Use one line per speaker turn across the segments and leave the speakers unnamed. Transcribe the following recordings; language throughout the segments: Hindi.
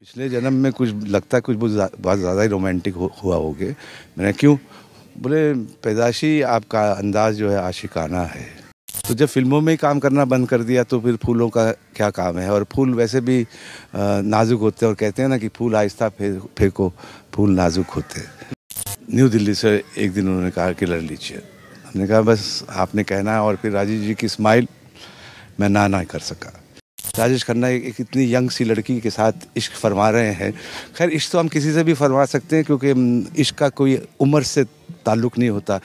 पिछले जन्म में कुछ लगता है कुछ बहुत ज़्यादा ही रोमांटिक हुआ होगे। मैंने क्यों बोले पैदाशी आपका अंदाज जो है आशिकाना है। तो जब फिल्मों में ही काम करना बंद कर दिया तो फिर फूलों का क्या काम है। और फूल वैसे भी नाजुक होते हैं और कहते हैं ना कि फूल आहिस्ता फेंको फूल नाजुक होते हैं। न्यू दिल्ली से एक दिन उन्होंने कहा कि लड़ लीजिए। हमने कहा बस आपने कहना है। और फिर राजीव जी की स्माइल मैं ना कर सका। राजेश खन्ना एक इतनी यंग सी लड़की के साथ इश्क फरमा रहे हैं। खैर इश्क तो हम किसी से भी फरमा सकते हैं क्योंकि इश्क का कोई उम्र से ताल्लुक़ नहीं होता।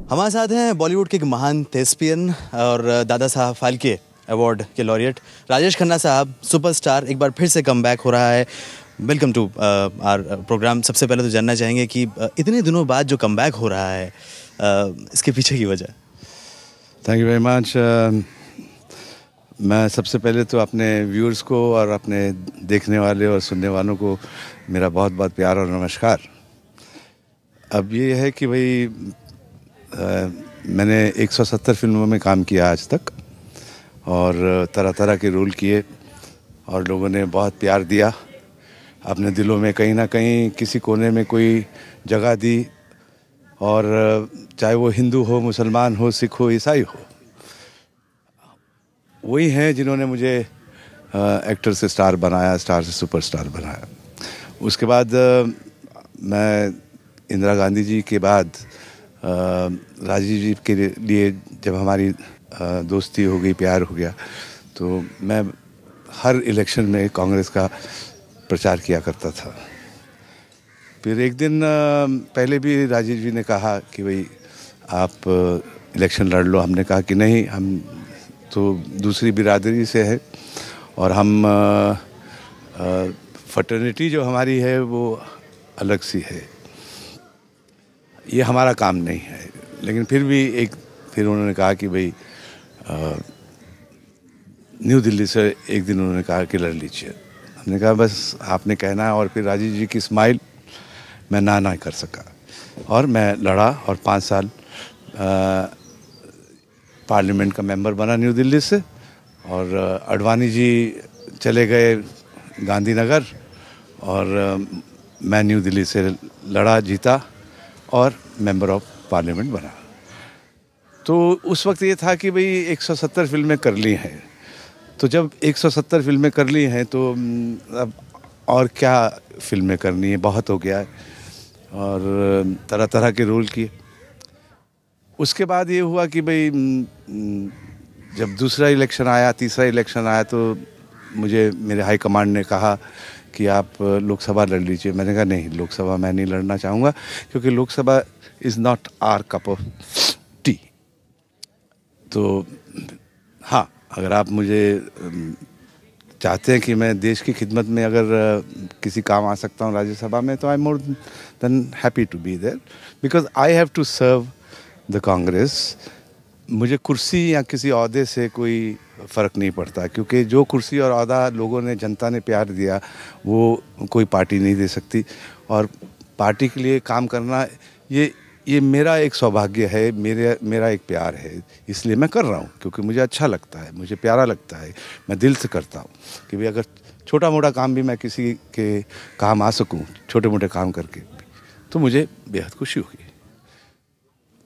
हमारे साथ हैं बॉलीवुड के एक महान थेस्पियन और दादा साहब फाल्के अवार्ड के लॉरिएट राजेश खन्ना साहब। सुपरस्टार एक बार फिर से कम बैक हो रहा है। Welcome to our programme. सबसे पहले तो जानना चाहेंगे कि इतने दिनों बाद जो कम बैक हो रहा है इसके पीछे की वजह।
Thank you very much. मैं सबसे पहले तो अपने व्यूअर्स को और अपने देखने वाले और सुनने वालों को मेरा बहुत बहुत प्यार और नमस्कार। अब ये है कि भाई मैंने 170 फिल्मों में काम किया आज तक और तरह तरह के रोल किए और लोगों ने बहुत प्यार दिया। अपने दिलों में कहीं ना कहीं किसी कोने में कोई जगह दी। और चाहे वो हिंदू हो, मुसलमान हो, सिख हो, ईसाई हो, वही हैं जिन्होंने मुझे एक्टर से स्टार बनाया, स्टार से सुपरस्टार बनाया। उसके बाद मैं इंदिरा गांधी जी के बाद राजीव जी के लिए जब हमारी दोस्ती हो गई, प्यार हो गया, तो मैं हर इलेक्शन में कांग्रेस का प्रचार किया करता था। फिर एक दिन पहले भी राजीव जी ने कहा कि भाई आप इलेक्शन लड़ लो। हमने कहा कि नहीं, हम तो दूसरी बिरादरी से है और हम फटर्निटी जो हमारी है वो अलग सी है, ये हमारा काम नहीं है। लेकिन फिर उन्होंने कहा कि भाई न्यू दिल्ली से एक दिन उन्होंने कहा कि लड़ लीजिए। हमने कहा बस आपने कहना है। और फिर राजीव जी की स्माइल मैं ना कर सका और मैं लड़ा और 5 साल पार्लियामेंट का मेंबर बना न्यू दिल्ली से। और अडवाणी जी चले गए गांधीनगर और मैं न्यू दिल्ली से लड़ा, जीता और मेंबर ऑफ पार्लियामेंट बना। तो उस वक्त ये था कि भाई 170 फिल्में कर ली हैं। तो जब 170 फिल्में कर ली हैं तो अब और क्या फिल्में करनी है, बहुत हो गया है। और तरह तरह के रोल किए। उसके बाद ये हुआ कि भाई जब दूसरा इलेक्शन आया, तीसरा इलेक्शन आया, तो मुझे मेरे हाई कमांड ने कहा कि आप लोकसभा लड़ लीजिए। मैंने कहा नहीं, लोकसभा मैं नहीं लड़ना चाहूँगा क्योंकि Lok Sabha is not our cup of tea. तो हाँ, अगर आप मुझे चाहते हैं कि मैं देश की खिदमत में अगर किसी काम आ सकता हूँ राज्यसभा में, तो I am more than happy to be there because I have to serve the Congress. मुझे कुर्सी या किसी ओहदे से कोई फ़र्क नहीं पड़ता क्योंकि जो कुर्सी और ओहदा लोगों ने, जनता ने प्यार दिया वो कोई पार्टी नहीं दे सकती। और पार्टी के लिए काम करना ये मेरा एक सौभाग्य है, मेरा एक प्यार है। इसलिए मैं कर रहा हूँ क्योंकि मुझे अच्छा लगता है, मुझे प्यारा लगता है। मैं दिल से करता हूँ कि भाई अगर छोटा मोटा काम भी मैं किसी के काम आ सकूँ, छोटे मोटे काम करके, तो मुझे बेहद खुशी होगी।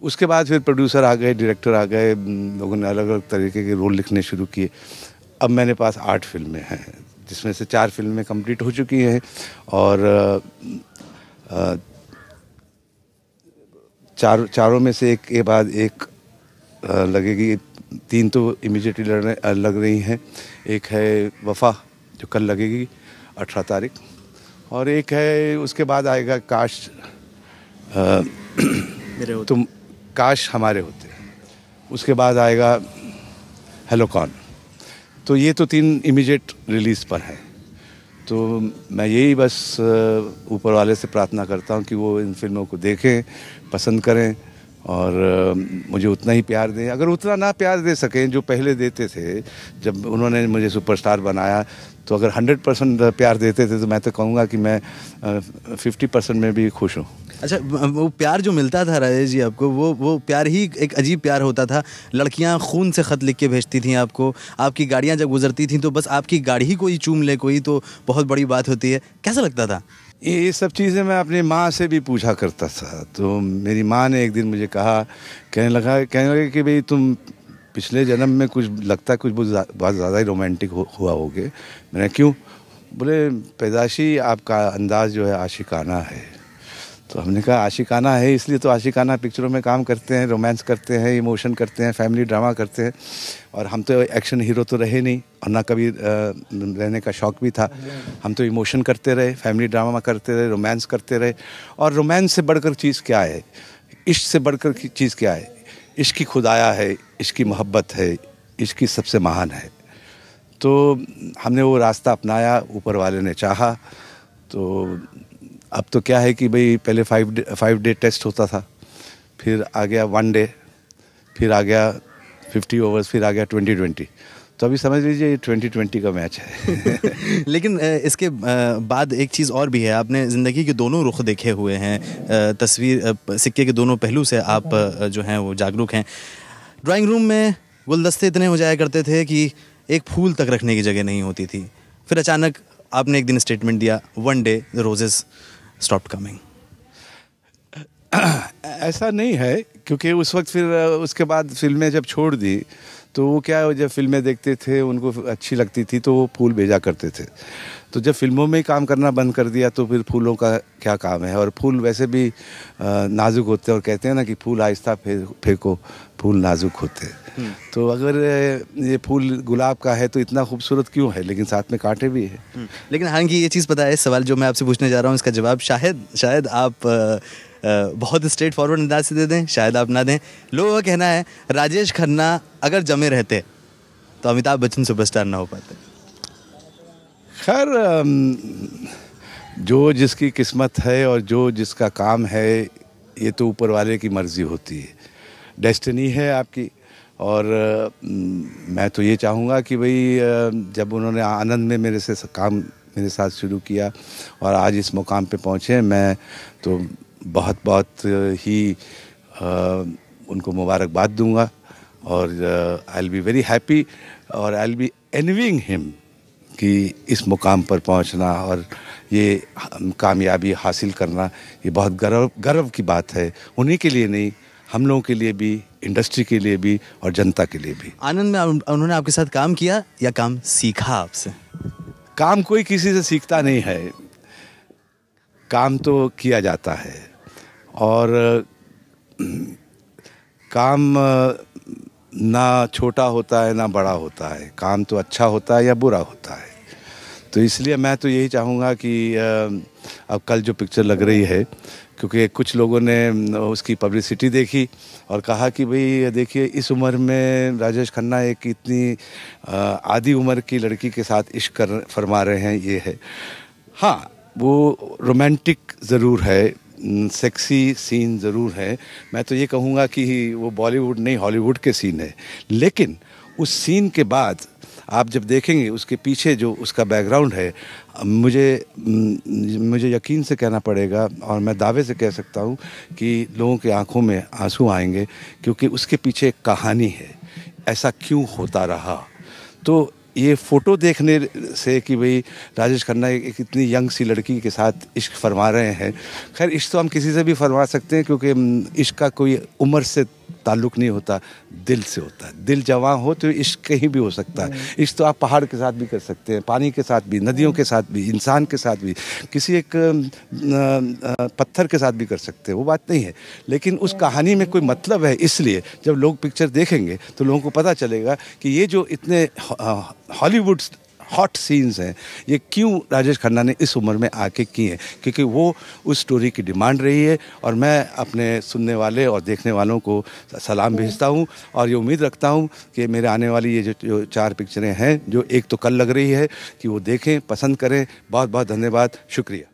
उसके बाद फिर प्रोड्यूसर आ गए, डायरेक्टर आ गए, लोगों ने अलग अलग तरीके के रोल लिखने शुरू किए। अब मेरे पास 8 फिल्में हैं जिसमें से 4 फिल्में कंप्लीट हो चुकी हैं और चारों में से एक के बाद एक लगेगी। 3 तो इमीडिएटली लग रही हैं। एक है वफा जो कल लगेगी 18 तारीख, और एक है उसके बाद आएगा काश तुम काश हमारे होते। उसके बाद आएगा हेलो कौन। तो ये तो 3 इमीडिएट रिलीज़ पर हैं। तो मैं यही बस ऊपर वाले से प्रार्थना करता हूँ कि वो इन फिल्मों को देखें, पसंद करें और मुझे उतना ही प्यार दें। अगर उतना ना प्यार दे सकें जो पहले देते थे, जब उन्होंने मुझे सुपरस्टार बनाया, तो अगर 100% प्यार देते थे तो मैं तो कहूँगा कि मैं 50% में भी खुश हूँ।
अच्छा, वो प्यार जो मिलता था राजेश जी आपको, वो प्यार ही एक अजीब प्यार होता था। लड़कियां खून से ख़त लिख के भेजती थीं आपको, आपकी गाड़ियां जब गुजरती थीं तो बस आपकी गाड़ी ही कोई चूम ले कोई तो बहुत बड़ी बात होती है। कैसा लगता था?
ये सब चीज़ें मैं अपनी माँ से भी पूछा करता था। तो मेरी माँ ने एक दिन मुझे कहा, कहने लगे कि भाई तुम पिछले जन्म में कुछ लगता है कुछ बहुत ज़्यादा ही रोमांटिक हुआ होगे। मैंने क्यों? बोले पैदाशी आपका अंदाज़ जो है आशिकाना है। तो हमने कहा आशिकाना है इसलिए तो आशिकाना पिक्चरों में काम करते हैं, रोमांस करते हैं, इमोशन करते हैं, फैमिली ड्रामा करते हैं। और हम तो एक्शन हीरो तो रहे नहीं और ना कभी रहने का शौक़ भी था। हम तो इमोशन करते रहे, फैमिली ड्रामा करते रहे, रोमांस करते रहे। और रोमांस से बढ़कर चीज़ क्या है, इश्क से बढ़कर चीज़ क्या है? इश्क की खुदाया है, इश्क की मोहब्बत है, इश्क की सबसे महान है। तो हमने वो रास्ता अपनाया, ऊपर वाले ने चाहा। तो अब तो क्या है कि भाई पहले 5 डे टेस्ट होता था, फिर आ गया 1 डे, फिर आ गया 50 ओवर्स, फिर आ गया 2020। तो अभी समझ लीजिए 2020 का मैच है।
लेकिन इसके बाद एक चीज़ और भी है, आपने ज़िंदगी के दोनों रुख देखे हुए हैं, तस्वीर सिक्के के दोनों पहलू से आप जो हैं वो जागरूक हैं। ड्राइंग रूम में गुलदस्ते इतने हो जाया करते थे कि एक फूल तक रखने की जगह नहीं होती थी। फिर अचानक आपने एक दिन स्टेटमेंट दिया, 1 day the roses stopped coming.
ऐसा नहीं है, क्योंकि उस वक्त फिर उसके बाद फिल्में जब छोड़ दी तो वो क्या, जब फिल्में देखते थे उनको अच्छी लगती थी तो वो फूल भेजा करते थे। तो जब फिल्मों में ही काम करना बंद कर दिया तो फिर फूलों का क्या काम है। और फूल वैसे भी नाजुक होते हैं, और कहते हैं ना कि फूल आहिस्ता फेंको, फूल नाजुक होते हैं। तो अगर ये फूल गुलाब का है तो इतना खूबसूरत क्यों है, लेकिन साथ में कांटे भी है।
लेकिन हालांकि ये चीज़ पता है, सवाल जो मैं आपसे पूछने जा रहा हूँ इसका जवाब शायद आप बहुत स्ट्रेट फॉरवर्ड अंदाज से दे दें, शायद आप ना दें। लोगों का कहना है राजेश खन्ना अगर जमे रहते तो अमिताभ बच्चन सुपरस्टार ना हो पाते।
खैर, जो जिसकी किस्मत है और जो जिसका काम है, ये तो ऊपर वाले की मर्ज़ी होती है, डेस्टिनी है आपकी। और मैं तो ये चाहूँगा कि भाई जब उन्होंने आनंद में मेरे साथ शुरू किया और आज इस मुकाम पे पहुँचे, मैं तो बहुत ही उनको मुबारकबाद दूंगा। और I will be very happy और I will be envying him कि इस मुकाम पर पहुंचना और ये कामयाबी हासिल करना, ये बहुत गर्व की बात है। उन्हीं के लिए नहीं, हम लोगों के लिए भी, इंडस्ट्री के लिए भी और जनता के लिए भी।
आनंद में उन्होंने आपके साथ काम किया या काम सीखा आपसे?
काम कोई किसी से सीखता नहीं है, काम तो किया जाता है। और काम ना छोटा होता है ना बड़ा होता है, काम तो अच्छा होता है या बुरा होता है। तो इसलिए मैं तो यही चाहूँगा कि अब कल जो पिक्चर लग रही है, क्योंकि कुछ लोगों ने उसकी पब्लिसिटी देखी और कहा कि भाई देखिए इस उम्र में राजेश खन्ना एक इतनी आधी उम्र की लड़की के साथ इश्क फरमा रहे हैं, ये है। हाँ, वो रोमांटिक ज़रूर है, सेक्सी सीन ज़रूर है। मैं तो ये कहूँगा कि वो बॉलीवुड नहीं हॉलीवुड के सीन है, लेकिन उस सीन के बाद आप जब देखेंगे उसके पीछे जो उसका बैकग्राउंड है, मुझे यकीन से कहना पड़ेगा और मैं दावे से कह सकता हूँ कि लोगों की आंखों में आंसू आएंगे, क्योंकि उसके पीछे एक कहानी है, ऐसा क्यों होता रहा। तो ये फ़ोटो देखने से कि भाई राजेश खन्ना एक इतनी यंग सी लड़की के साथ इश्क फरमा रहे हैं। खैर, इश्क तो हम किसी से भी फरमा सकते हैं, क्योंकि इश्क का कोई उम्र से ताल्लुक़ नहीं होता, दिल से होता है। दिल जवां हो तो इश्क कहीं भी हो सकता है। इश्क तो आप पहाड़ के साथ भी कर सकते हैं, पानी के साथ भी, नदियों के साथ भी, इंसान के साथ भी, किसी एक पत्थर के साथ भी कर सकते हैं, वो बात नहीं है। लेकिन उस कहानी में कोई मतलब है, इसलिए जब लोग पिक्चर देखेंगे तो लोगों को पता चलेगा कि ये जो इतने हॉलीवुड हॉट सीन्स हैं, ये क्यों राजेश खन्ना ने इस उम्र में आके किए, क्योंकि वो उस स्टोरी की डिमांड रही है। और मैं अपने सुनने वाले और देखने वालों को सलाम भेजता हूँ और ये उम्मीद रखता हूँ कि मेरे आने वाली ये जो 4 पिक्चरें हैं, जो एक तो कल लग रही है, कि वो देखें, पसंद करें। बहुत बहुत धन्यवाद, शुक्रिया।